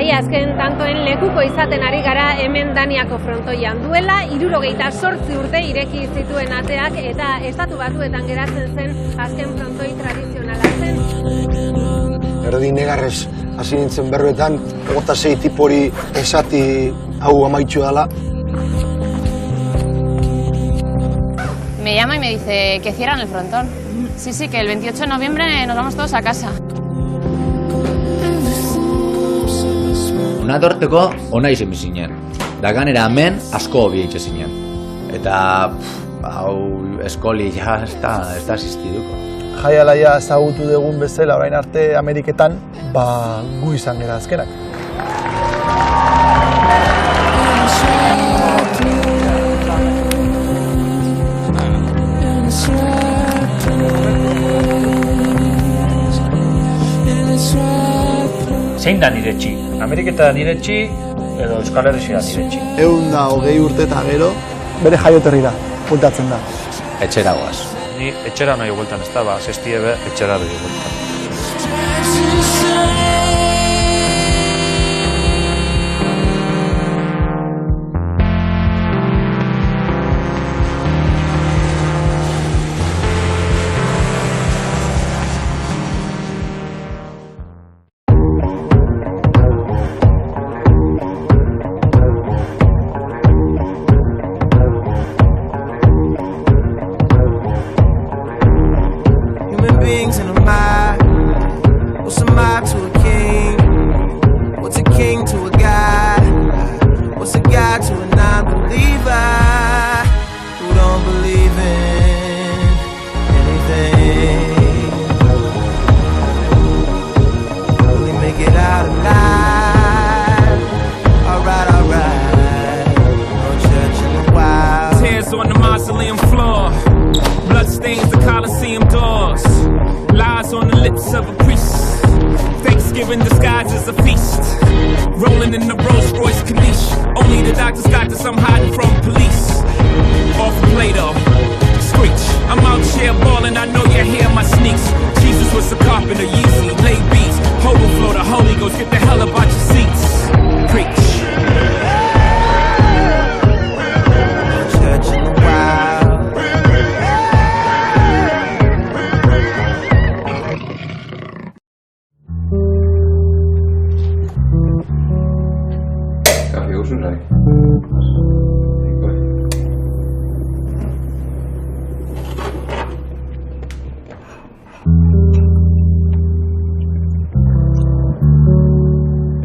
Bai, azken tantoen lekuko izaten ari gara hemen Daniako frontoian. Duela 78 urte ireki zituen ateak eta Estatu Batuetan geratzen zen azken frontoi tradizionala zen. Erdi negarrez hasi nintzen berbetan, 26 tipori esati hau amaitxu dela. Me llama y me dice que cierran el frontón. Sí, que el 28 de noviembre nos vamos todos a casa. Una torteko ona izen bizinen. Da ganera hemen asko hobi eitxe zinen. Eta hau eskoli ja ez da asistiduko. Jaialaia ezagutu dugun bezala orain arte Ameriketan, gu izan gara azkenak. Zein da nire etxi? Ameriketa nire etxi edo Euskal Herria nire etxi? 120 urte eta gero, bere jaioterrira bueltatzen da. Etxera goaz. Ni etxera nahi bueltan ez da, zestiebe etxera nahi bueltan.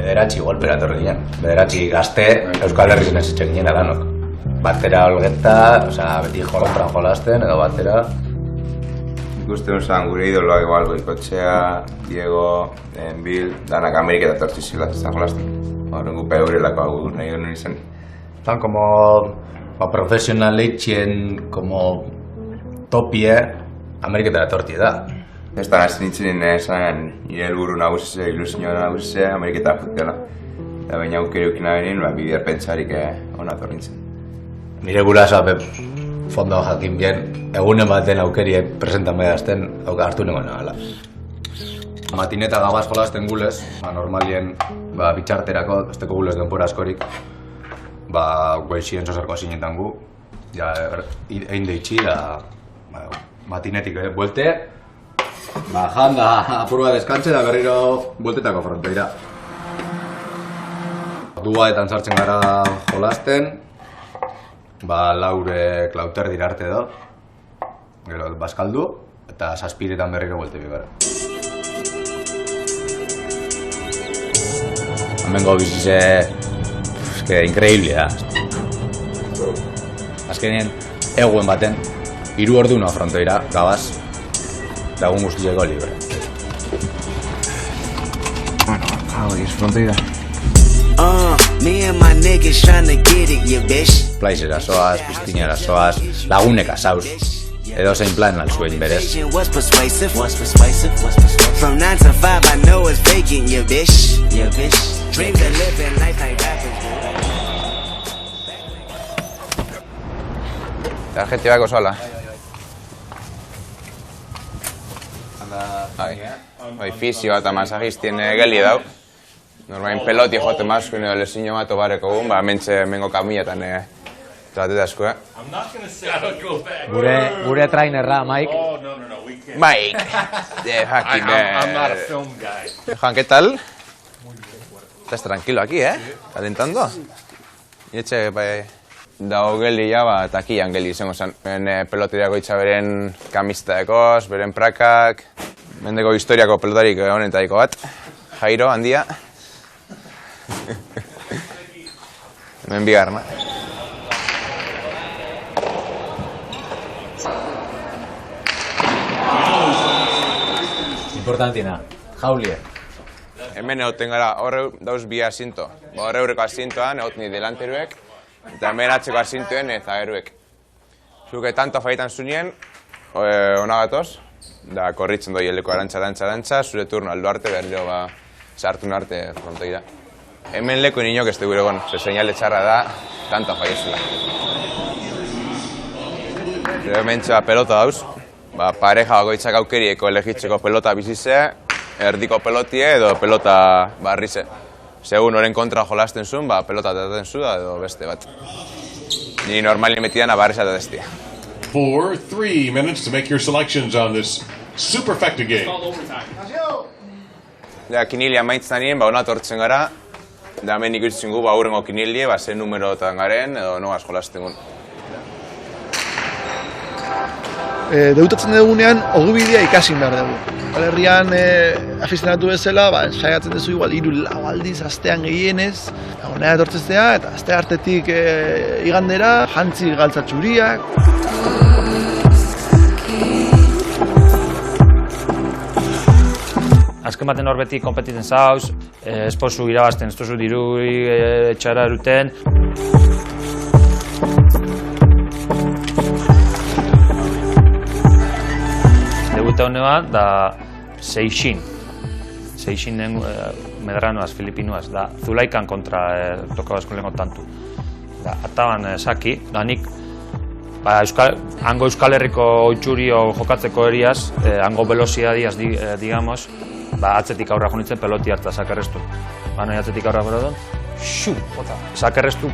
Bederatzi golpera etorri ginen. Bederatzi gazte Euskal Herrizen ez etxek ginen alanok. Batera olgeta, beti jolastran jolasten edo batera. Ikusten usan gure idoloak igual, Goikotxea, Diego, Bill, danak Ameriketa etortzi zila zizan jolasten. Horren gupe eurelako hau nahi genuen izan. Tan como profesional eitxien como topie Ameriketa etorti da. Ez da nazi nintzen esan nire helburu nagusizea, ilusio nagusizea, Ameriketa futela. Eta baina aukereukin abenin, bider pentsarik hona torrintzen. Nire gurasa fondo jakin bien, egunen baten aukerie presentan behazten, hartu nengo nagala. Matineta gabaz jolazten gulez, normalien bitxarterako, ez teko gulez denpora askorik, gueixien sosarko zinetan gu, egin deitxi, matinetik buelte, janda apurua deskantzen da berriro bueltetako frontoira. Duaetan sartzen gara jolasten, laure klauter dira arte edo, gero bazkaldu, eta zazpiretan berriro buelte bigara. Hemengo bizize, increíblea. Azkenien, eguen baten, 3 ordu noa frontoira, gabaz, lagun guztieko libre. Bueno, hau egiz frontoira. Me and my niggas tryna get it, yeah, bitch. Plaizera zoaz, pistinera zoaz, laguneka zauz. Edo zein plan alzuen berez. From 9 to 5 I know it's vacant, yeah, bitch. Yeah, bitch. Dreams of living life like rappers. Tarjetibako sola. Bai, fisio eta masajistien geli dau. Normain peloti jote maskun edo lezino bat obareko gun, mentxe mengo kamilletan tratete asko, Gure trainerra, Mike. Mike! I'm not a film guy. Juan, ¿qué tal? Estás tranquilo aquí, Calentando? Ietxe, dago geldi ja, takian geldi izango zen. Peloteriako itxa beren kamistadekoz, beren prakak, mendeko historiako pelotarik honetaiko bat. Jairo, handia. Hemen bigarna. Importantina, jaulie. Hemen egoten gara, horre dauz bi asinto. Horre eurreko asintoan, egot ni delanteruek, eta hemen atzeko asintoen zageruek. Zuke tanto faitan zunien, ona gatoz, da korritzen doi heleko arantxa, zure turno aldo arte, berriro sartu arte frontoira. Hemen leku niñok ez dugu egon, ze seinale txarra da, tanto faiezula. Hemen txea pelota dauz, pareja bakoitzak aukerieko elegitzeko pelota bizizea, erdiko pelotie edo pelota barrize. Segun oren kontra jolasten zuen, pelota ataten zu edo beste bat. Ni normalien metidan abarreza eta destia. 3 minutes to make your selections on this superfecta game. Ja, kinilia maitzan nien, ona tortzen gara, da hemen ikusten gu, hurrengo kinilie, ze numerotan garen edo nogaz jolasten gun. Deutatzen dugunean, ogibidea ikasin behar dugu. Herrian afizionatu bezala, saiatzen duzu igual 3-4 aldiz astean gehienez, honera etortzeztea, eta aste hartetik igandera, jantzi galtza txuriak. Azken baten hor beti kompetitzen zauz, esposu irabazten, ez duzu dirui etxara eruten. Debuta honean da Seixin medranoaz, filipinoaz, da Zulaikan kontra tokaba eskolengo tantu. Da, ataban saki, da nik hango Euskal Herriko oitxurio jokatzeko eriaz, hango velocidadiaz, digamos, atzetik aurra jonitzen peloti hartza sakerrestu. Noi atzetik aurra gora duen, sakerrestu,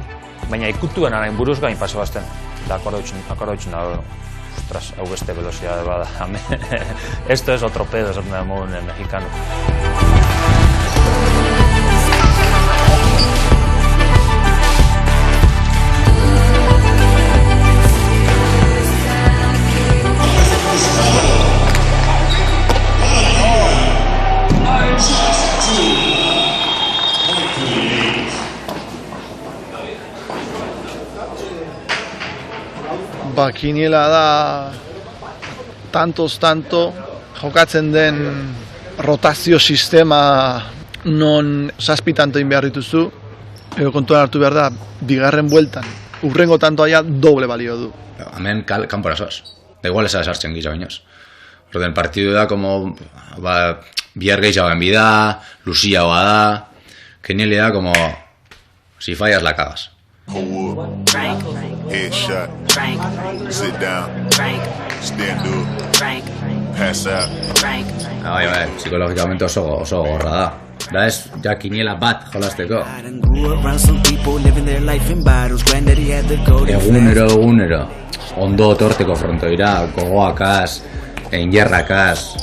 baina ikutuen arain buruz gain paso bazten. Da, akorda utxun da, ostras, hau beste velocidade bada. Esto es otro pedo, esaten da modun mexicano. Kiniela da tanto jokatzen den rotazio sistema non 7 tanto egin behar dituzu, edo kontuan hartu behar da, bigarren bueltan, urrengo tantoa doble balio du. Hemen kanpora zoaz. Da igual eza esartzen gisa bainoz. Orden partidu da, como, bihar gehiago enbida, luziagoa da, kiniele da, como, si fallas la cagas. Headshot, sit down, stand up, pass out. Bai, psikologikamente oso gorra da. Da ez, ja kiniela bat jolasteko. Egunero, ondo torteko frontoira, gogoakaz, enjerrakaz.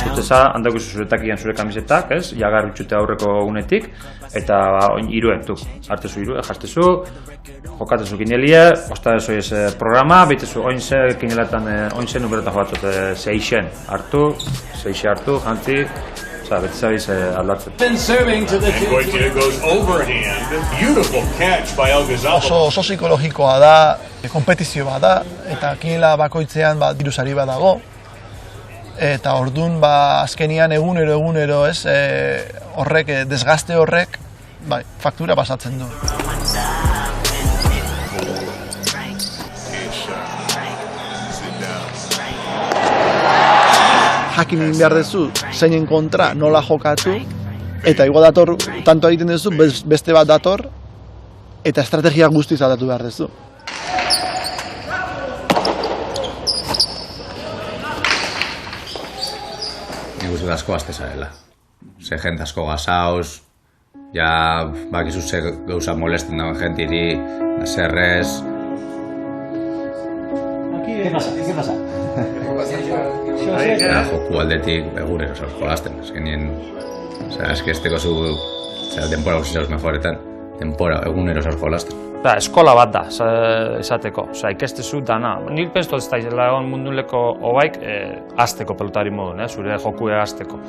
Uteza, handako zuretakian zure kamisetak, ez? Jagar utxute aurreko unetik, eta iruen, hartezu irue, jaztezu, jokatezu kinelie, ostadezu programa, beitezu oinze kinelatan, oinze numerotan jokatzut, 6 hartu, jantzi, betizabiz aldatzen. Oso psikologikoa da, kompetizio bat da, eta kinela bakoitzean dirusari bat dago. Eta orduan, azkenian egunero, ez, horrek, desgaste horrek, faktura pasatzen du. Jakin behar duzu, zeinen kontra nola jokatu, eta igual dator, tanto egiten duzu, beste bat dator, eta estrategia guztiz aldatu behar duzu. da asko azte zarela. Ze jente asko gazauz, ja bakizu ze gauza molesten dagoen jentiri, zerrez. ¿Qué pasa? Joku aldetik egunero zauz jolasten. Ez que esteko zu, denpora guztizauz mejoretan, egunero zauz jolasten. Eskola bat da, esateko, ikestezu dana. Nik penstu ez da egon mundunleko hobaik azteko pelotari modun, zure jokue azteko.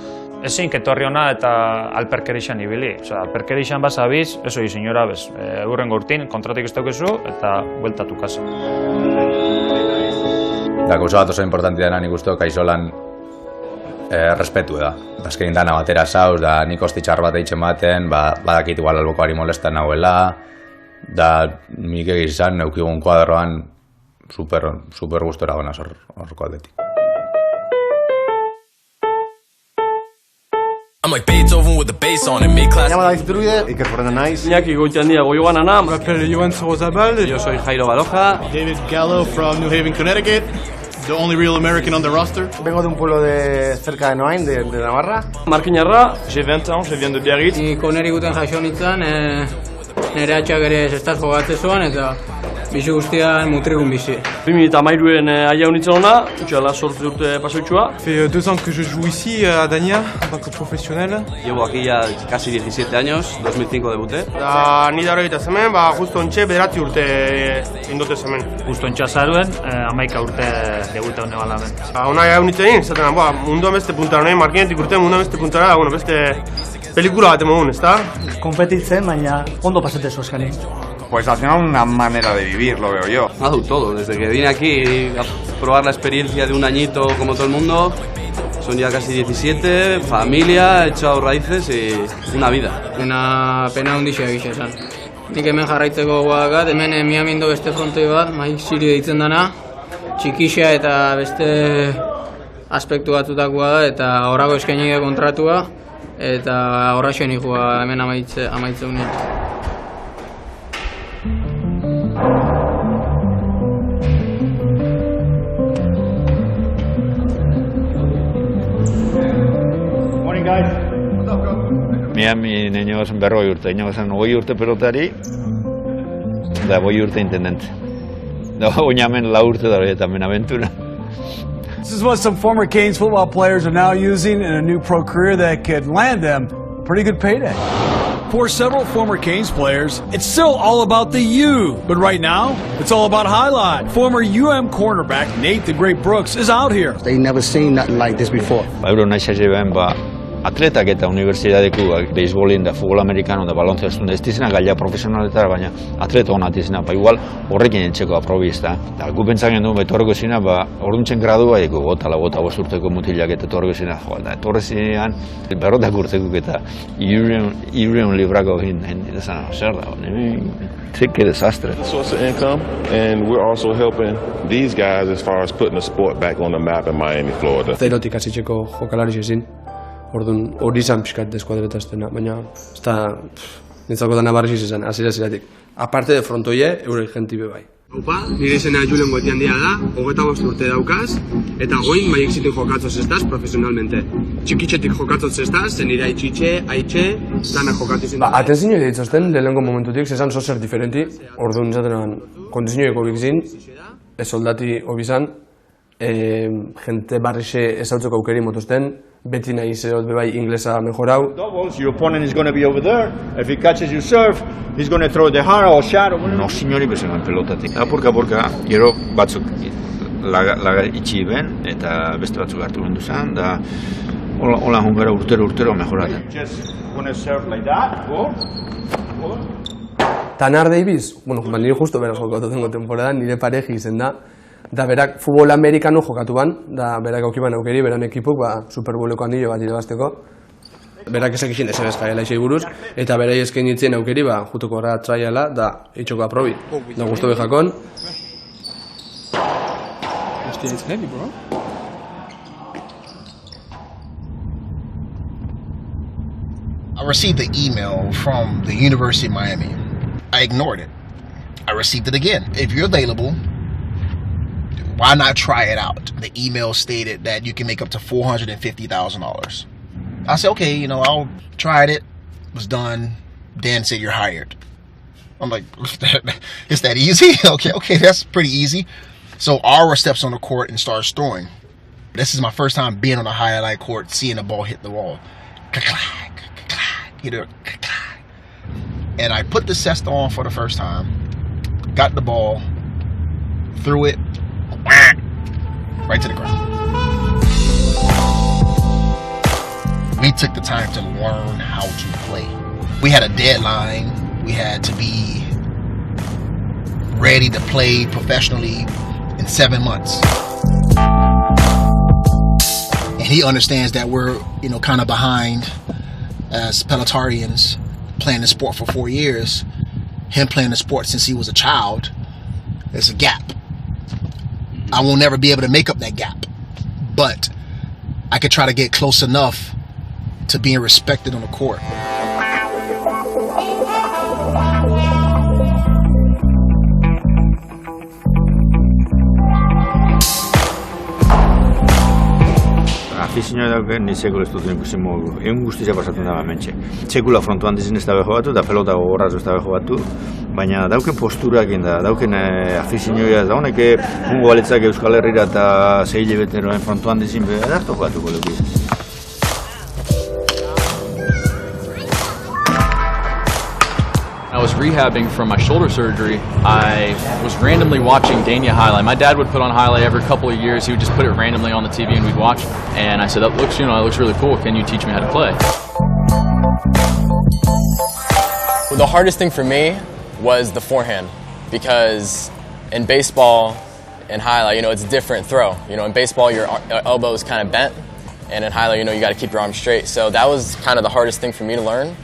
Ezin ketorri hona eta alperkerixan ibili. Alperkerixan basabiz, eso izinora bez, urren gortin, kontratik ez daukezu eta bueltatu kasa. Da, gauza bat oso importanti dena nik uste kaizolan respetu da. Azkenin dana batera zauz, da nik ostitxar bat eitzen baten, badakit igual albokoari molestan nahuela, da nik egizan neukigun kuadroan super gustora gona horreko aldetik. I'm like Beethoven with the bass on it, mid class. Me llamo David Druide, Iker Fernández Naiz. Iñaki Goitiandia Goyoganana. Me appelle Johan Sorozabal. Yo soy Jairo Baloja. David Gallo from New Haven, Connecticut. The only real American on the roster. Vengo de un pueblo de cerca de Noain, de Navarra. Marquinarra, j'ai 20 ans, je viens de Biarritz. Niko neri guten jaso nintzen, nire atxak ere zestaz jogatze zuen eta bizi guztian mutrigun bizi. 2013en aia unitzen hona, utxala 8 urte pasautxua. Fait 2 ans que je joue ici à Dania en tant que professionnel. Llevo aquí ya casi 17 años, 2005 debuté. Ni da horreita zemen, justo ontxe bederatzi urte indote zemen. Justo ontxa zaruen, 11 urte debuta hone balamen. Hona aia unitzen, zaten, munduan beste puntara, nahi markinetik urte munduan beste puntara, beste pelikula bat emogun, ezta? Kompetitzen, baina ondo pasatezu eskani. Pues al final una manera de vivir, lo veo yo. Ha dado todo, desde que vine aquí a probar la experiencia de un añito como todo el mundo, son ya casi 17, familia, he echado raíces y una vida. Pena hundixea egitea esan. Nik hemen jarraitzeko guadakat, hemen Miamindo beste frontoi bat, Mike Siri deitzen dana, txikixa eta beste aspektu batzutakoa da, eta horako eskaini kontratua, eta horraxo nikoa hemen amaitze unien. Miami nenio zen 40 urte, nenio zen 20 urte pelotari, da 20 urte intendente. Da oinamen 4 urte da eta menaventura. This is what some former Canes football players are now using in a new pro career that could land them a pretty good payday. For several former Canes players, it's still all about the U, but right now, it's all about highlight. Former cornerback Nate the Great Brooks is out here. They never seen nothing like this before. Euro nahiza zeben, atletak eta unibertsitatekoak, beisbolin da futbol amerikano da balontzestun da ez dizena gaila profesionaletara, baina atleta hona dizena, igual horrekin entzeko aprobizta. Gu pentsatzen du etorreko zina, orduntzen gradua eko gota 5 urteko mutilak eta etorreko zina, da etorre zinean, berrotak urtekuk eta irreun librako zer da, que desastre. Source of income, and we're also helping these guys as far as putting the sport back on the map in Miami, Florida. Zerotik hasitzeko jokalari ezin. Orduan hori izan pixkat deskuadretaztena, baina ez da nintzako dana barriz izan, aziratik. Aparte de frontoie, eure gentibe bai. Opa, nire izena Julen Goitiandia da, 25 urte daukaz, eta goin maiek zitik jokatzoz estaz profesionalmente. Txikitxetik jokatzoz estaz, zen nire aitxe, dana jokatu izin. Atenzinio ditzazten, lehenko momentutik, zezan zozer diferenti, orduan izaten kondizinioeko bikzin, ez soldati hobizan, gente barrixe ezautzeko aukeri motuzten, beti nahi zerot bebai inglesa mejorau. Your opponent is going to be over there. If he catches you serve, he's going to throw the hard or shadow. No, signori bezen pelotatik. Apurka, gero batzuk laga itxi ben, eta beste batzuk hartu bendu zen, da hola hungara urtero mejoraten. Just going to serve like that, go. Tanar Davis, nire justo beraz jokatu dengo temporada, nire pareji izen da berak futbol amerikano jokatu ban, da berak aukiban aukeri, beran ekipuk, Super Bowleko anillo bat irabazteko. Berak esak izin esan ezkaiela isei buruz, eta berai esken nintzen aukeri, jutuko horra traiala, da itxoko aprobi. Da guztu bejakon. Hostia, it's heavy, bro. I received an email from the University of Miami. I ignored it. I received it again. If you're available, why not try it out? The email stated that you can make up to $450,000. I said, okay, you know, I'll tried it, was done. Dan said, you're hired. I'm like, it's that easy? Okay, that's pretty easy. So Aura steps on the court and starts throwing. This is my first time being on a highlight court, seeing the ball hit the wall. And I put the Cesta on for the first time, got the ball, threw it, right to the ground. We took the time to learn how to play. We had a deadline. We had to be ready to play professionally in 7 months. And he understands that we're, you know, kind of behind as Pelotarians playing the sport for 4 years. Him playing the sport since he was a child, there's a gap. I will never be able to make up that gap, but I could try to get close enough to being respected on the court. Afizioa dauken, ni sekula ez dut ikusi modu. Egun guztia pasatzen da hementxe. Sekula frontuan dizin ez dabe jogatu eta pelota gogorraz ez dabe jogatu, baina dauken posturakin da, dauken afizioa da honek mungo baletzak Euskal Herrira eta 6 hilabeteroen frontuan dizin behartu jogatuko leku. I was rehabbing from my shoulder surgery. I was randomly watching Dania highlight. My dad would put on highlight every couple of years. He would just put it randomly on the TV and we'd watch. And I said, that looks, that looks really cool. Can you teach me how to play? Well, the hardest thing for me was the forehand, because in baseball and highlight, it's a different throw. In baseball, your elbow is kind of bent, and in highlight, you got to keep your arm straight. So that was kind of the hardest thing for me to learn.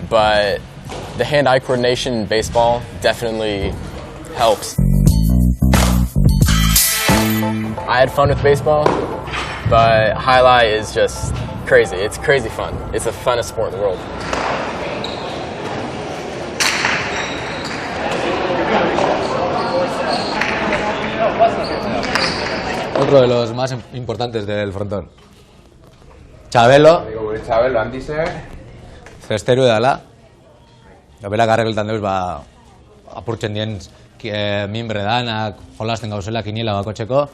But the hand-eye coordination in baseball definitely helps. I had fun with baseball, but highlight is just crazy. It's crazy fun. It's the funnest sport in the world. Otro de los más importantes del frontón. Txabelo. Txabelo, handize. Zesteru edala. Berak arregeltan deuz, apurtzen dien minbre danak, jolasten gauzela, kiniela bakotxeko.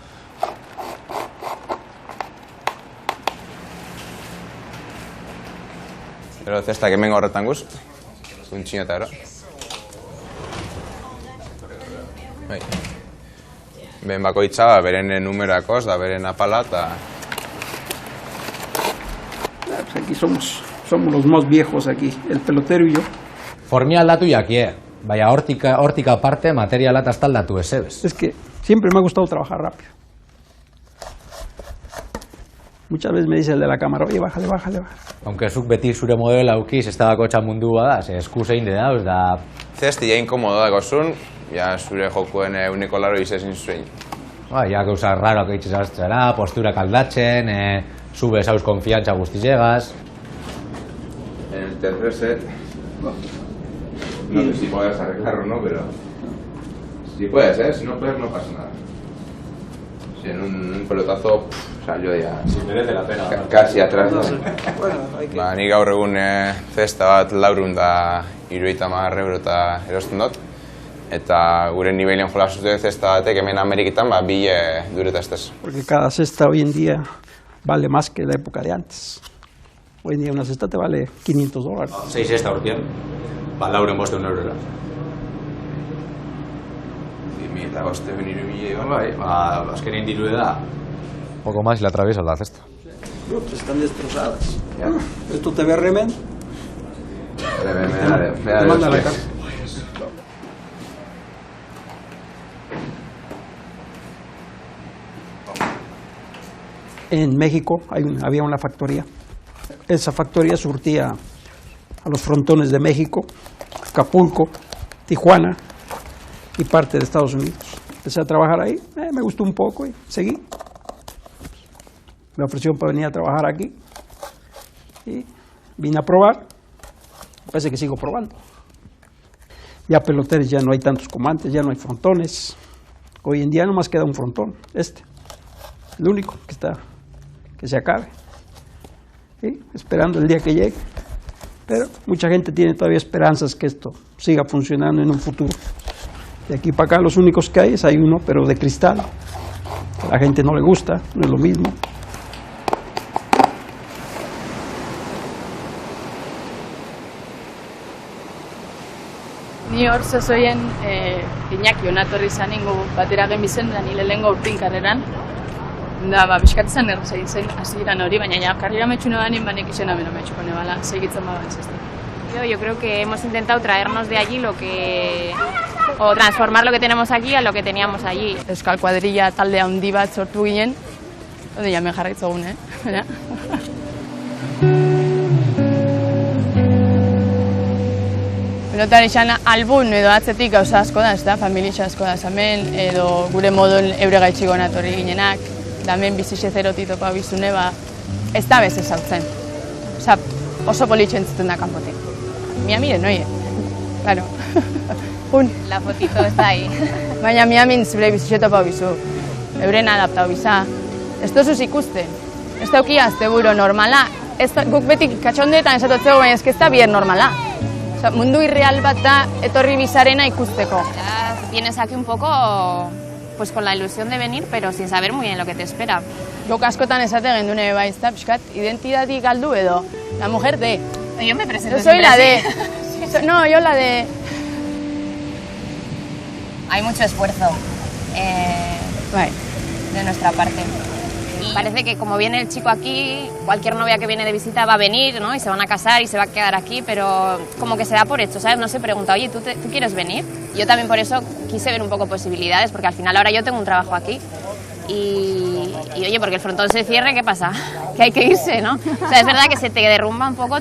Pero zesta, que mengo horretan guz. Zuntxina eta ero. Ben bakoitza, beren numeroakoz, da beren apala, eta... Aquí somos los más viejos aquí, el pelotero y yo. Formia aldatu jakie, baina hortik aparte materiala eta aldatu ezebez. Es que siempre me ha gustado trabajar rápido. Muchas veces me dice el de la cámara, oye, bájale. Aunque zuk beti zure modelo aukiz, ez dabako txamundu bada, ze eskuze inde dauz, da... Zesti, ja inkomodo dago zun, ja zure jokuen uniko laro izazin zuen. Ja gauza raroak eitzez aztera, posturak aldatzen, zube zauz konfiantza guztizegaz. En el tercer set... No sé si puedes arreglarlo o no, pero... Si puedes, si no puedes no pasa nada. Si en un pelotazo salió ya... Si merece la pena. Casi atrás. Ni gaur egun zesta bat laurun da 70 euro eta erosten dut. Eta gure nivelian jolasute zesta batek hemen Ameriketan bile dureta estez. Porque cada cesta hoy en día vale más que la época de antes. Hoy en día una cesta te vale $500. 6 cesta urtean. Lauren boste €1. Eta boste beniru bile, azkenean diru da. Poco más y la atraviesa la cesta. Están destrozadas. Esto te ve remen. Me manda la cara. En México había una factoría. Esa factoría surtía a los frontones de México, Acapulco, Tijuana y parte de Estados Unidos. Empecé a trabajar ahí, me gustó un poco y seguí. Me ofrecieron para venir a trabajar aquí y vine a probar. Parece que sigo probando. Ya peloteros ya no hay tantos como antes, ya no hay frontones. Hoy en día nomás queda un frontón, el único que se acabe. ¿sí? Esperando el día que llegue. Pero mucha gente tiene todavía esperanzas que esto siga funcionando en un futuro. De aquí para acá los únicos que hay uno, pero de cristal. A la gente no le gusta, no es lo mismo. Ni hor zezoien Iñaki onatorri zanengo batera genbizen, da nire lehengo urtin karreran. Da, bizkatzen errezain zen, hasieran hori, baina ja, karrera metxune banin, banek izena beno metxuko nebala, segitzen babantzazte. Yo creo que hemos intentado traernos de allí o transformar lo que tenemos aquí a lo que teníamos allí. Euskal kuadrilla talde handi bat sortu ginen, onde jamen jarraitzogun, Benetan izan albun edo atzetik gauza asko da, ez da, familia asko da hemen, edo gure modun eure gaitxiko natorri ginenak, da hemen bizixe zerotik topa bizune, ez da bez ezautzen. Osa, oso politxo entzuten da kanpotik. Miren, oie, claro. La fotito está ahí. Baina Miamin zure bizixe topa bizu, euren adaptau biza. Ez dozuz ikusten, ez dauki asteburu normala, guk beti katxondeetan esatotzeko, baina ez da bien normala. O sea, mundu irreal bat da etorri bizarena ikusteko. Vienes aquí un poco pues con la ilusión de venir, pero sin saber muy bien lo que te espera. Gok askotan esate gendune bai, ezta, pixkat, identidadi galdu edo, la mujer de. Yo me presento. Yo soy la de. No, yo la de. Hay mucho esfuerzo de nuestra parte. Y parece que como viene el chico aquí, cualquier novia que viene de visita va a venir, ¿no? Y se van a casar y se va a quedar aquí, pero como que se da por hecho, ¿sabes? No se pregunta, oye, ¿tú quieres venir? Yo también por eso quise ver un poco posibilidades, porque al final ahora yo tengo un trabajo aquí. Y oye, porque el frontón se cierre, ¿qué pasa? Que hay que irse, ¿no? O sea, es verdad que se te derrumba un poco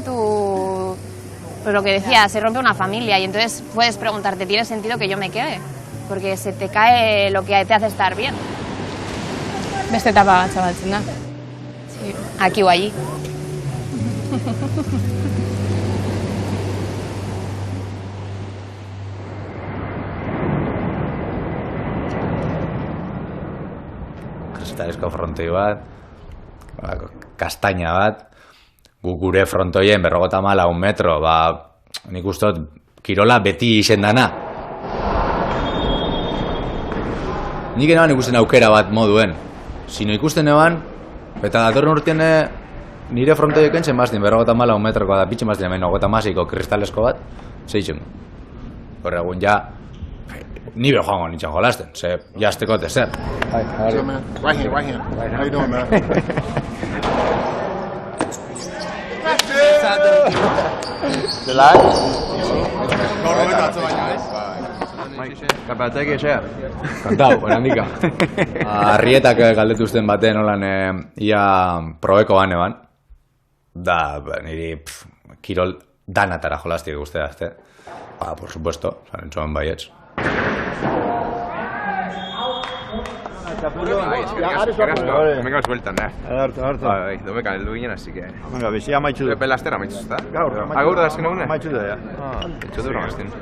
pues lo que decía, se rompe una familia y entonces puedes preguntarte, ¿tiene sentido que yo me quede? Porque se te cae lo que te hace estar bien. Beste etapa bat zabaltzen da. Sí. Aquí o allí. Kristalezko frontoi bat, kastaina bat, gure frontoien 54 metro, nik ustot kirola beti izen dana. Nik eneban ikusten aukera bat moduen. Sino ikusten eban, eta datorren urtean nire frontoiek entzen mazten, 54 metrokoa da, pitxe mazten, 56ko kristalesko bat, zeitzen. Horre egun ja, nibe joango nintzen jolasten, ze jazteko tezer. Right here. How you doing, man? The light? Kapatek etxea? Kantau, orandik. Arrietak galdetuzten baten holan ia probeko bane ban. Da, niri kirol danatara jolasti guztia, ezte? Por supuesto, zaren txoan baietz. Venga, sueltan, Hartu. Domeka, heldu ginen, así que... Venga, bizia maitxu du. Epe lastera maitxu zuzta? Gaur da azken egune? Maitxu da, ja. Etxo duro mazten.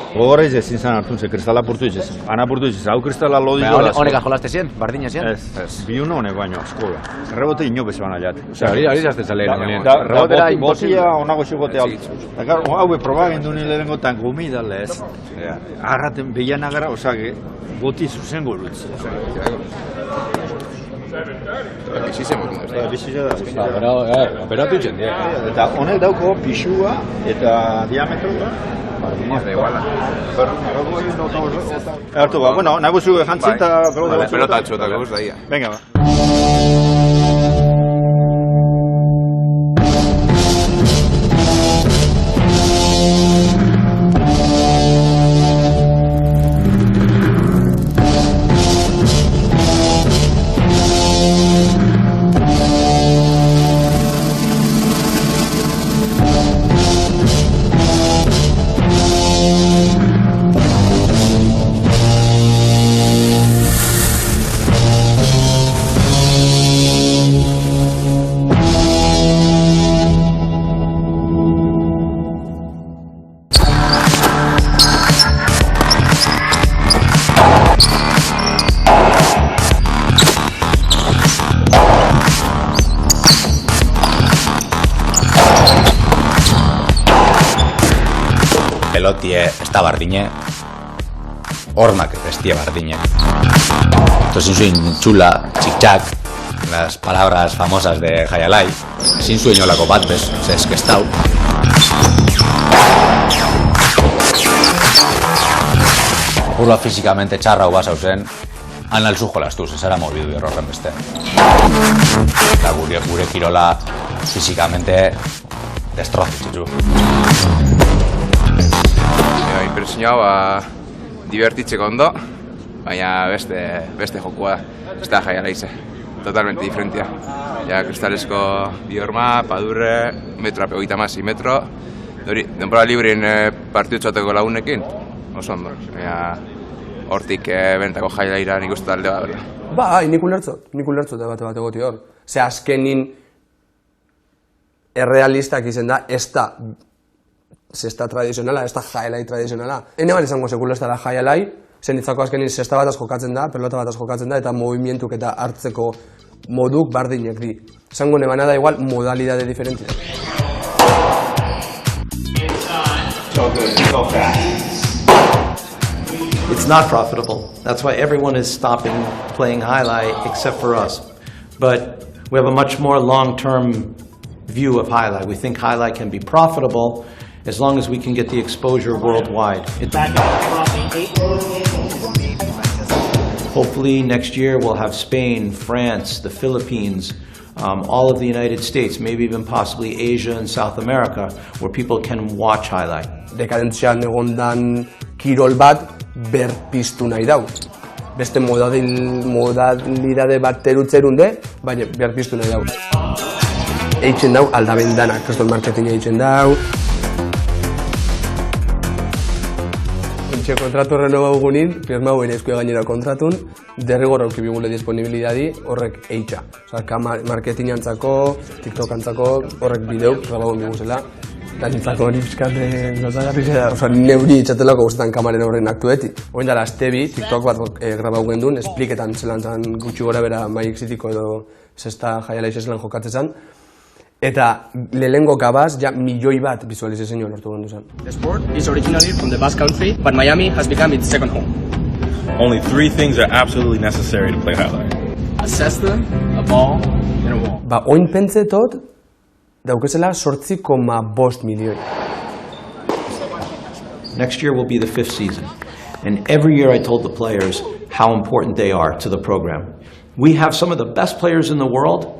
Gogorra izan zan hartun ze, kristala purtu izan. Ana purtu izan, hau kristala lodi jola. Honeka jolaste zien, bardina zien? Ez, bi uno honek baino, asko da. Rebote inope zeban aliat. Hori zazte zalean. Rebotera botia onago xigote hau. Hau proba gendu nile dengotan gomidale ez. Arraten behian agara, osage, boti zuzen gorutz. Bizize motu da. Bizize da. Operatu itxen dira. Eta honek dauko pixua eta diametroa. Da iguala. Hartu ba, bueno, nahi buzu jantzi eta... Pelota txotako guz da ia. Venga, ba. pelotie ez da bardine, hormak bestie bardine. Entonces, zin txula, txik-txak, las palabras famosas de Jaialai, sin sueño la bat bez, ez que estau. Pura físicamente txarra hau basau zen, han alzu jolastuz, ez era mobidu errorren beste. Eta gure kirola físicamente destrozitzu. Impresionau, divertitzeko ondo, baina beste jokua ez da Jaialai ze. Totalmente diferentia. Ja, kristalesko bihorma, padurre, metroa 36 metro. Denbora libreen partidu txoteko lagunekin, oso ondo. Hortik benetako Jaialaira nik uste talde bat. Bai, nik ulertzot bat egoti hor. Ze azkenin errealistak izen da, ez da zesta tradizionala, ez da Jaialai tradizionala. Ene bat izango sekula ez da Jaialai, zenitzako azkenin zesta bataz jokatzen da, pelota bataz jokatzen da, eta movimentuk eta hartzeko moduk bardinek di. Zango nebana da igual modalidade diferentia. It's not profitable. That's why everyone is stopping playing highlight except for us. But we have a much more long-term view of highlight. We think highlight can be profitable as long as we can get the exposure worldwide. Hopefully next year we'll have Spain, France, the Philippines, all of the United States, maybe even possibly Asia and South America, where people can watch highlight. Dekadentzian egondan kirol bat berpiztu nahi dau. Beste modalidade bat terutzerunde, baina berpiztu nahi dau. Eitzen dau aldabendanak, kriston marketinga eitzen dau. Kontratu renova gugunin, firma guen eskuia gainera kontratun, derrigor auki bigule disponibilidadi horrek eitxa. Marketing antzako, TikTok antzako, horrek bideu, grabagun biguzela. Eta nintzako hori pizkate gozagarri zera, neuri itxatelako guztetan kamaren horren aktueti. Oin dara, Astebi, TikTok bat grabagun duen, espliketan zelan zan gutxi gora bera Maik Cityko edo zesta Jaialai zelan jokatzen zan. Eta lehengo gabaz, ja milioi bat visualizazio lortu gendu zen. The sport is originally from the Basque Country, but Miami has become its second home. Only 3 things are absolutely necessary to play highlight. A cesta, a ball, and a wall. Ba, oin pentsetot, daukezela 8,5 milioi. Next year will be the 5th season. And every year I told the players how important they are to the program. We have some of the best players in the world.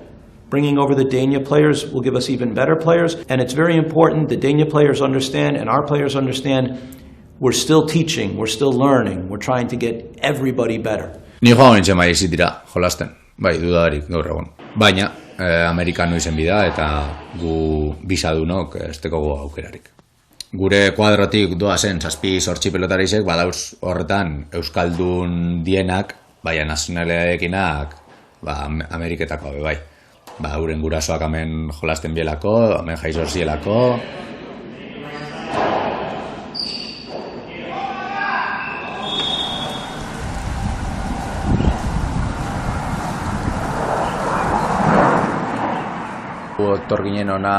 Bringing over the Dania players will give us even better players, and it's very important the Dania players understand and our players understand we're still teaching, we're still learning, we're trying to get everybody better. Ni joan nintzen Maik Cityra jolasten, bai, dudarik gaur egon. Baina, Amerikano izen bida eta gu bisadunok ez tekogu aukerarik. Gure kuadrotik doazen 7-8 pelotarizek badauz horretan Euskaldun dienak, baina nazionalearekinak Ameriketako abe bai. Euren gurasoak hemen jolasten bielako, hemen jaizor zielako. Etor ginen ona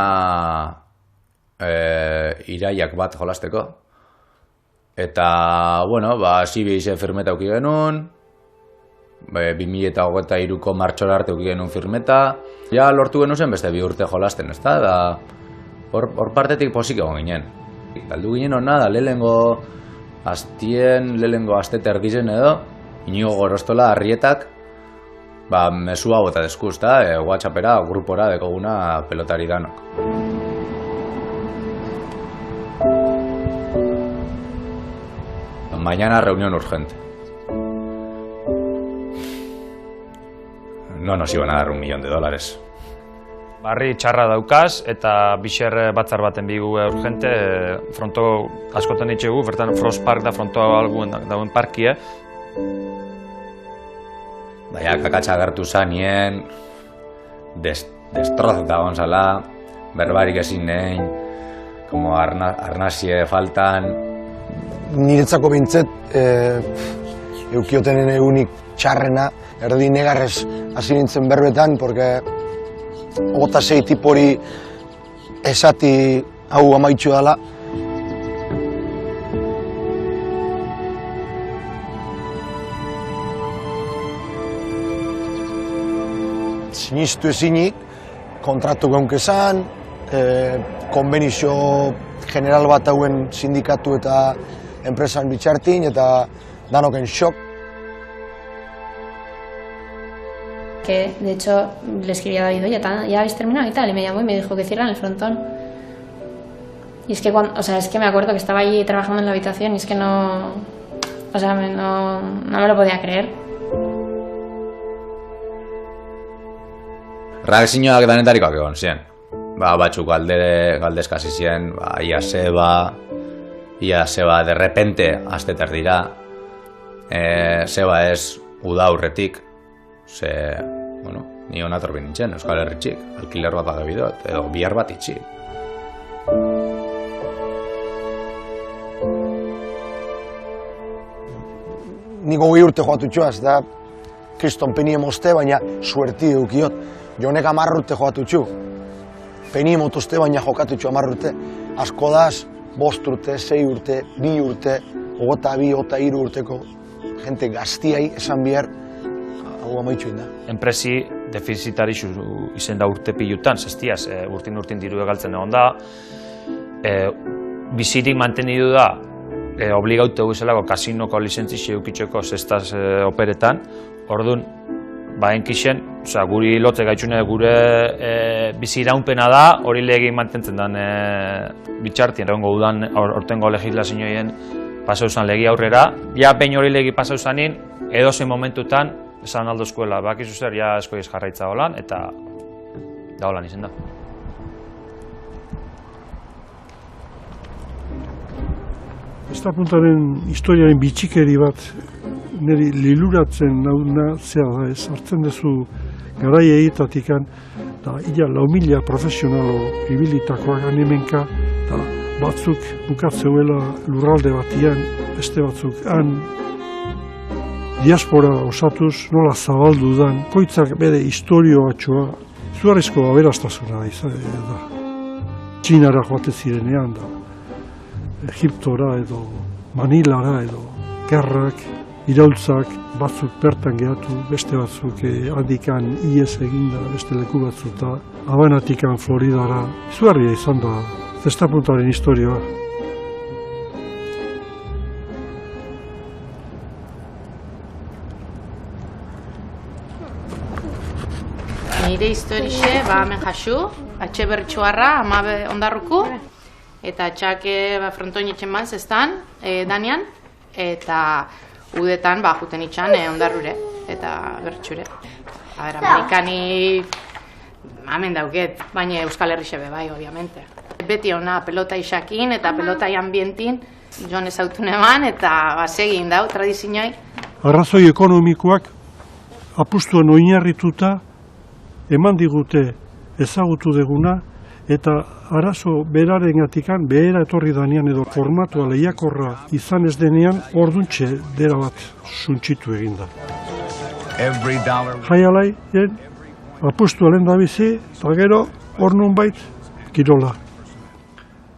iraiak bat jolasteko. Eta, bueno, Sibize firmeta auki genuen. 2023ko martxora arte auki genuen firmeta. Ja, lortu genuen zen beste 2 urte jolasten, ez da? Hor partetik posik egon ginen. Galdu ginen hona da, lehengo astet erdizen edo, Inigo Gorostola Arrietak, mesua bota deskuz, WhatsAppera, grupora dekoguna pelotari danok. Mañana reunión urgente. No nos iban a dar $1 millón. Barri txarra daukaz eta bixer batzar baten bigu urgente, fronto askotan ditxegu, bertan Frost Park da frontoa dauen parkie. Baina kakatxa agertu zanien, destrozeta gonzala, berbarik ezin nein, como arnazie faltan. Niretzako bintzet, eukiotenen egunik txarrena, erdi negarrez hasi nintzen berbetan, porque 26 tipori esati hau amaitxu dela. sinistu ezinik, kontratu geunke esan, konbenizio general bat hauen sindikatu eta enpresan bitxartin, eta danoken xok. Que de hecho le escribí a David, oye, ¿ya habéis terminado y tal? Y me llamó y me dijo que cierran el frontón. Y es que, es que me acuerdo que estaba allí trabajando en la habitación y es que no me lo podía creer. Reakzioak danetarikoak egon ziren. Batzuk galdezka hasi ziren, ia zeba de repente azteter dira. Zeba ez uda aurretik, ni hona torbi nintzen, Euskal Herritxik, alkiler bat bagabidot, edo bihar bat itxik. Niko 2 urte joatu txuaz, da kriston penie mozte, baina suerti eukiot. Jonek 10 urte joatu txu. Penie motozte, baina jokatu txu 10 urte. Asko daz, 5 urte, 6 urte, 2 urte, 22, 3 urteko jente gaztiai esan behar, hau amaitxuin da. Enpresi defizitari izen da urte pilutan, zestiaz, urtin diru egaltzen egon da. Bizirik mantenidu da, obligautu eguzelako kasinoko lizentzizio eukitzeko zestaz operetan. Orduan, enkixen, guri lotze gaitxune gure bizi iraunpena da, hori legin mantentzen den bitxartien. Egongo udan, ortengo legislazioen pasau zan legi aurrera. Ja, behin hori legi pasau zanin, edozein momentutan, esan aldo eskuela, bakizu zer, ja eskoiz jarraitza holan, eta da holan izen da. Estapuntaren historiaren bitxikeri bat niri liluratzen nauna zea da ez. Hartzen duzu garai egitatikan, da ila 4.000 profesionalo ibilitakoak hemenka, da batzuk bukatzeuela lurralde batian, beste batzuk han diaspora osatuz, nola zabaldu dan, koitzak bere historioatxoa, zuarezko aberastasuna da. Txinara joate zirenean da. Egiptora edo Manilara edo gerrak, iraultzak, batzuk bertan gehatu, beste batzuk handikan ies eginda, beste leku batzuta, Habanatikan Floridara, izugarria izan da Zestapuntaren historioa. Nire historixe, hemen jasu, atxe bertxoarra, 10 ondarruku, eta txak frontoin etxen ban zestan, danean, eta udetan juten itxan ondarrure, eta bertxure. Amerikani hemen dauket, baina Euskal Herrixe bai, obviamente. Beti ona pelota isakin eta pelota ambientin, joan ezautun eman, eta segin dau, tradizioi. Arrazoi ekonomikoak apustuan oinarrituta eman digute ezagutu deguna, eta arazo berarengatik behera etorri danean edo formatua lehiakorra izan ez denean orduntxe dera bat suntxitu eginda. Jaialai, apustua lehen da bizi, eta gero hor nunbait kirola.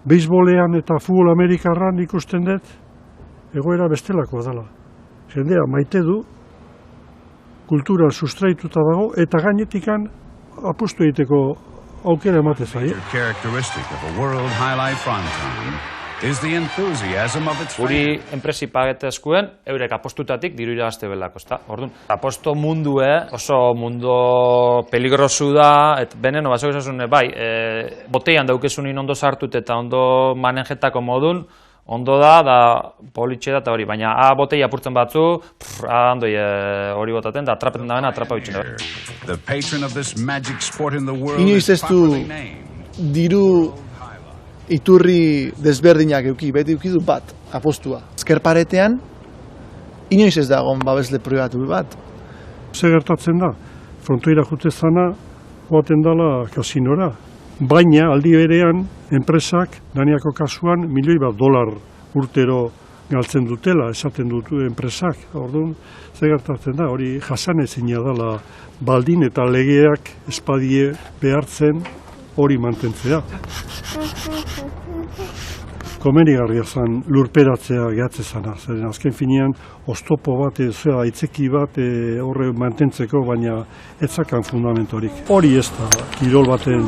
Beisbolean eta futbol amerikarran ikusten dut egoera bestelakoa dela. Jendea maite du, kultura sustraituta dago, eta gainetikan apustu egiteko aukera emate zaie. Guri enpresi pagetezkuen, eurek apostutatik diru iragazte belako, ezta? Orduan, aposto mundue, oso mundu peligrosu da, et benen, basok esasune, bai, boteian daukezunin ondo sartut eta ondo manenjetako modun, ondo da politxe da eta hori, baina botei apurtzen batzu, handoi hori botaten, da atrapetan da bena, atrapa bitxen da. Inoiz ez du diru iturri desberdinak euki, beti euki du bat, apostua. Ezkerparetean, inoiz ez dagoen babesle pribatu bat. Zer gertatzen da, frontoira jute zana, joaten dala kasinora. Baina, aldi berean, enpresak, Daniako kasuan, $1.000.000 urtero galtzen dutela, esaten dutu enpresak. Orduan, zer gertatzen da, hori jasanezina dela baldin eta legeak espadie behartzen hori mantentzea. komenigarria zen lurperatzea gehatze zana. Zeren azken finean, oztopo bat, aitzeki bat horre mantentzeko, baina etzakan fundamentorik. Hori ez da, kirol baten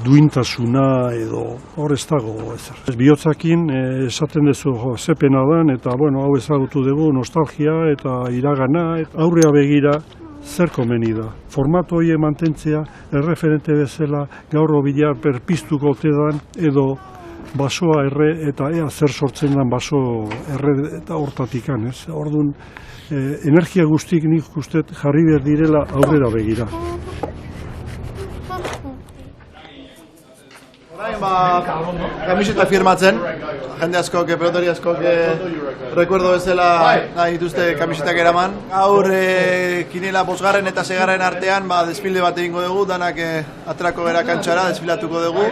duintasuna edo hor ez dago ezer. Bihotzakin esaten duzu zepena dan, eta bueno, hau ezagutu dugu, nostalgia eta iragana, eta aurrea begira, zer komeni da. Formato hori mantentzea, erreferente bezala, gaur bilar perpiztuko tedan, edo basoa erre eta ea zer sortzen den baso erre eta hortatikan, ez? Orduan, energia guztik nik uste jarri behar direla aurrera begira. Kamiseta firmatzen, jende askok, pelotari askok rekuerdo bezala nahi dituzte kamisetak eraman. Gaur kinela 5. eta 6. artean desfile bat egingo dugu, danak atrako gara kantxara, desfilatuko dugu.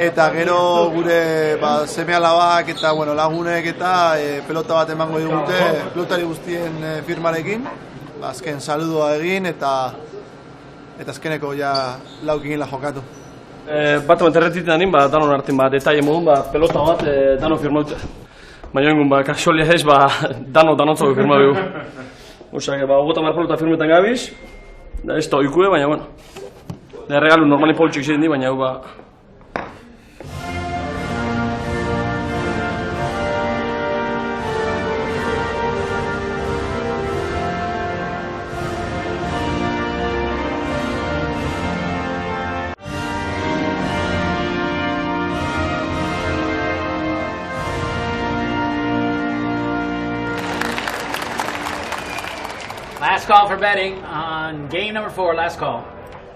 Eta gero gure seme-alabak eta lagunek eta pelota bat emango digute, pelotari guztien firmarekin. Azken saludua egin eta azkeneko lau kinela jokatu. Bat erretitan din, danon artin detaile modun, pelota bat dano firmaute. Baina engun, kasualia ez, danontzako firma dugu. Osa, 50 pelota firmetan gabiz, da ez da oikue, baina, bueno. Da regalu normali poltxik ziren di, baina hau Last call for betting on game number 4, last call.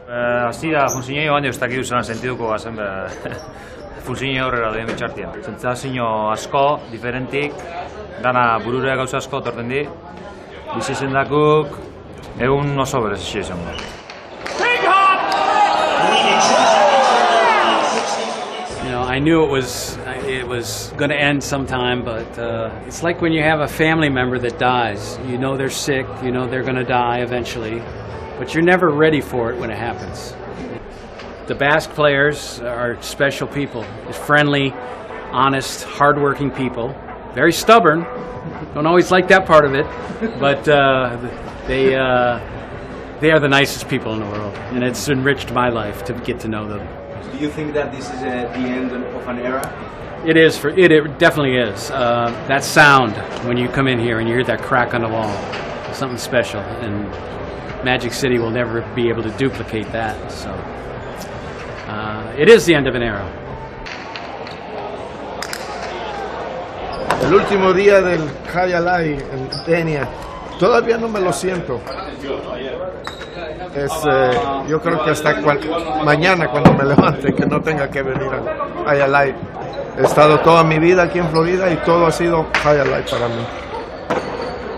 Hastira funtzionio handi ez dakidu zelan sentiduko gazen funtzionio horrela duen bitxartian. Sentsazio asko, diferentik, dana burura gauza asko torten di, bizitzen dakuk, egun oso berezizia izan da. I knew it was going to end sometime, but it's like when you have a family member that dies. You know they're sick, you know they're going to die eventually, but you're never ready for it when it happens. The Basque players are special people, friendly, honest, hardworking people, very stubborn. Don't always like that part of it, but they are the nicest people in the world, and it's enriched my life to get to know them. Do you think that this is the end of an era? It is, it definitely is. That sound when you come in here and you hear that crack on the wall, something special, and Magic City will never be able to duplicate that. So it is the end of an era. El último día del Jai Alai en Denia, todavía no me lo siento. Yo creo que hasta mañana cuando me levante, que no tenga que venir a Jai Alai. He estado toda mi vida aquí en Florida y todo ha sido Jai Alai para mí,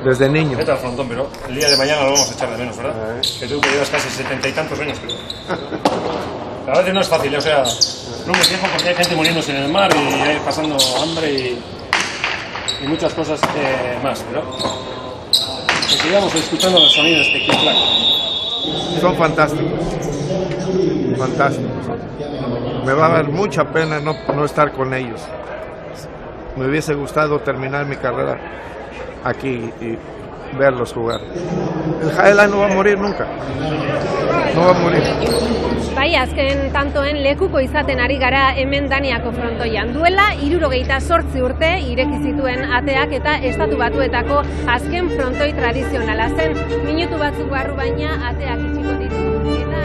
desde niño. Vete al frontón, pero el día de mañana lo vamos a echar de menos, ¿verdad? Que tú que llevas casi 70 y tantos años, pero a veces no es fácil, o sea, no me quejo porque hay gente muriéndose en el mar y hay pasando hambre y muchas cosas más, pero sigamos escuchando los sonidos de Kid Black. Son fantásticos, fantásticos. Me va a dar mucha pena no estar con ellos. Me hubiese gustado terminar mi carrera aquí y verlos jugar. El Jai Alai no va a morir nunca. No va a morir. Bai, azken tantoen lekuko izaten ari gara hemen Daniako frontoian. Duela 78 urte ireki zituen ateak eta Estatu Batuetako azken frontoi tradizionala zen. Minutu batzuk barru baina ateak itxiko ditu. Eta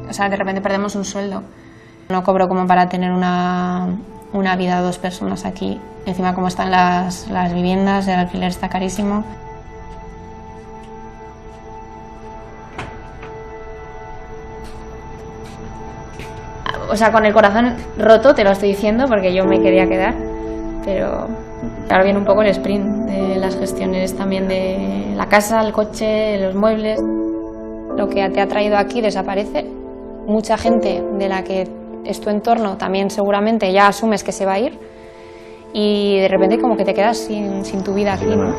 O sea, de repente perdemos un sueldo. No cobro como para tener una vida de 2 personas aquí. Encima como están las viviendas, el alquiler está carísimo. O sea, con el corazón roto te lo estoy diciendo porque yo me quería quedar. Pero ahora viene un poco el sprint de las gestiones también de la casa, el coche, los muebles. Lo que te ha traído aquí desaparece. Mucha gente de la que es tu entorno también seguramente ya asumes que se va a ir y de repente como que te quedas sin tu vida aquí, ¿no?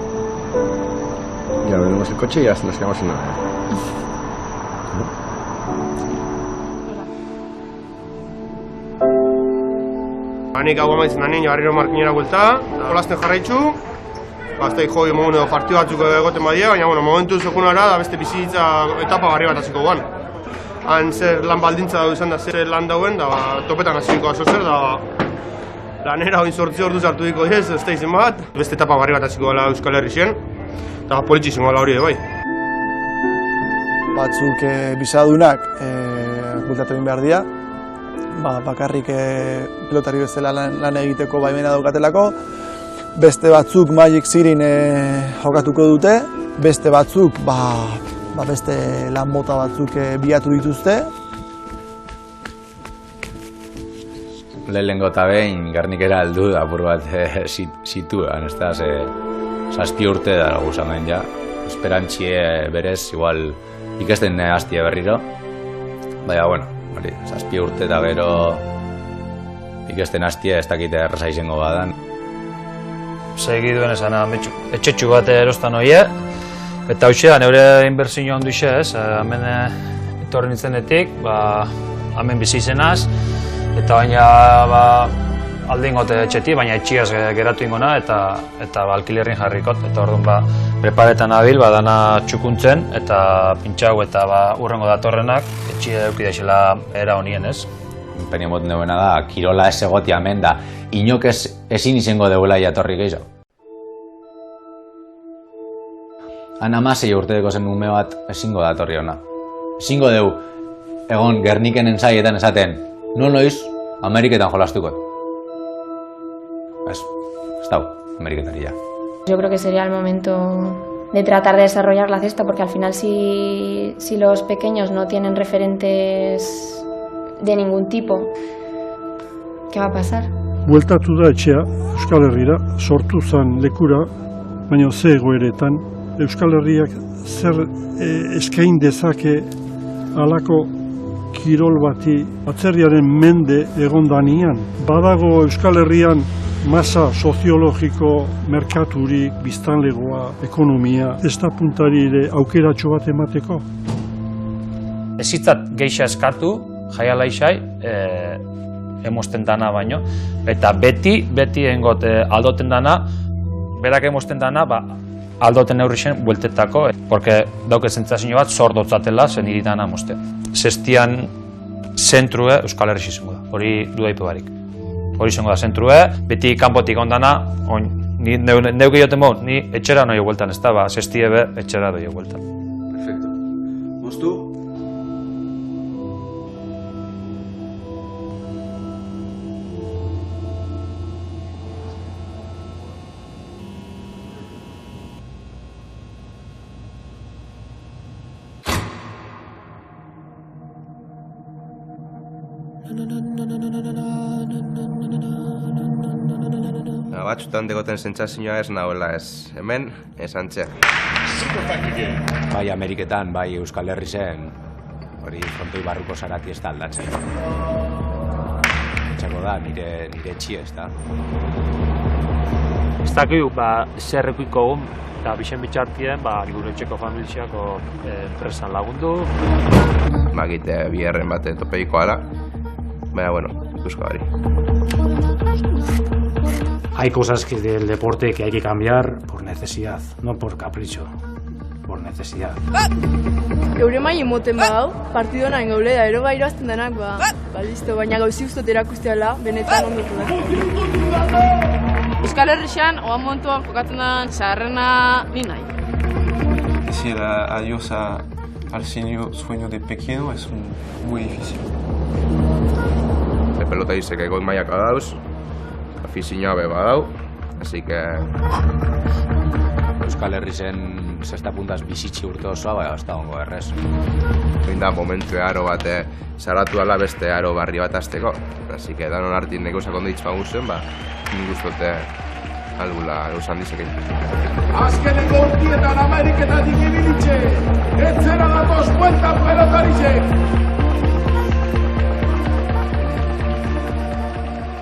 Ya vendemos el coche y ya nos quedamos sin nada. Hanik hau amaitzen da nien barriro markinera buelta, jolasten jarraitzu, aztai jo edo partio batzuk egoten badia, baina momentu zokunara da beste bizitza etapa barri bat hasiko guan. Han zer lan baldintza dago izan da zer lan dauen, da topetan hasiko aso zer, da lanera oin 8 orduz hartu diko ez da izen bat. Beste etapa barri bat hasiko gala Euskal Herrixen, eta politxe izango gala hori bai. Batzuk bisadunak bultatu egin behar dira, bakarrik pilotari bezala lan egiteko baimena daukatelako, beste batzuk Magic Cityn jokatuko dute, beste batzuk beste lan mota batzuk bilatu dituzte. Lehenengo eta behin Gernikera heldu da apur bat situan, ez da, 7 urte dara guzamen ja. Esperantxie berez, igual ikesten hastie berriro. Baina, bueno, 7 urte eta gero ikesten hastie ez dakite erraza izango badan. Segiduen esan etxetxu bat erostan hoie, eta hauxe da, neure inbertsio handu ixe ez, hemen etorri nintzenetik, hemen bizi izenaz, eta baina alde ingote etxeti, baina etxiaz geratu ingona, eta alkilerrin jarrikot, eta orduan preparetan abil, dana txukuntzen, eta pintxau eta urrengo datorrenak, etxia eukidaxela era honien ez. Peni moten duena da, kirola ez egotia hemen da, inok ezin izango deuela jatorri gehiago. Han 16 urteko zen ume bat ezingo datorri hona. Ezingo deu, egon Gerniken ensaietan esaten, noiz Ameriketan jolastuko. Ez dau, Ameriketari ya. Yo creo que sería el momento de tratar de desarrollar la cesta, porque al final si los pequeños no tienen referentes de ningún tipo, ¿qué va a pasar? Bueltatu da etxea Euskal Herrira, sortu zen lekura, baina ze egoeretan Euskal Herriak zer eskain dezake halako kirol bati atzerriaren mende egondanian. Badago Euskal Herrian masa soziologiko, merkaturik, biztanlegoa, ekonomia, ez da puntari ere aukeratxo bat emateko? Ezitzat geixa eskatu, jaiala isai, emosten dana baino, eta beti engot aldoten dana, berak emosten dana, aldoten neurrixen bueltetako, porque dauke zentzazio bat zordotzatela zen iritana moste. Zestian zentrue Euskal Herri izango da, hori dudaipe barik. Hori izango da zentrue, beti kanpotik ondana, neuke joten bo, ni etxera noio bueltan ez da, zestiebe etxera doio bueltan. Perfecto. Moztu. Batzutan degoten sentsazioa ez nagoela ez hemen, ez antxe. Bai Ameriketan, bai Euskal Herri zen, hori frontoi barruko zarati ez da aldatzen. Etxako da, nire etxia ez da. Ez dakiu, zer ekuiko egun, eta bixen bitxartien, gure etxeko familiako enpresan lagundu. Magite biherren bate topeiko ala, baina, bueno, ikusko gari. Hay cosas del deporte que hay que cambiar por necesidad, no por capricho, por necesidad. Geure mai emoten badau, partido nahi gaule da, ero irazten denak, listo, baina gauzi ustot erakusteala, benetan ondotu da. Euskal Herrixan, oan momentuan jokatzen da, txarrena ni nahi. Decir adiós al sueño de pequeño es muy difícil. Pelota dice que gol mailak dauz, afizioa be badau, así que... Euskal Herri zen zesta puntaz bizitzi urte osoa, ez da ongo errez. Zein da momentu aro bate zaratu ala beste aro barri bat azteko, así que danon artin neko sakondo itxpan guzen, nik ustote algula eusan dizekin. Azkeneko urtietan Ameriketatik ibilitxe, etzera datoz bueltan pelotarixe.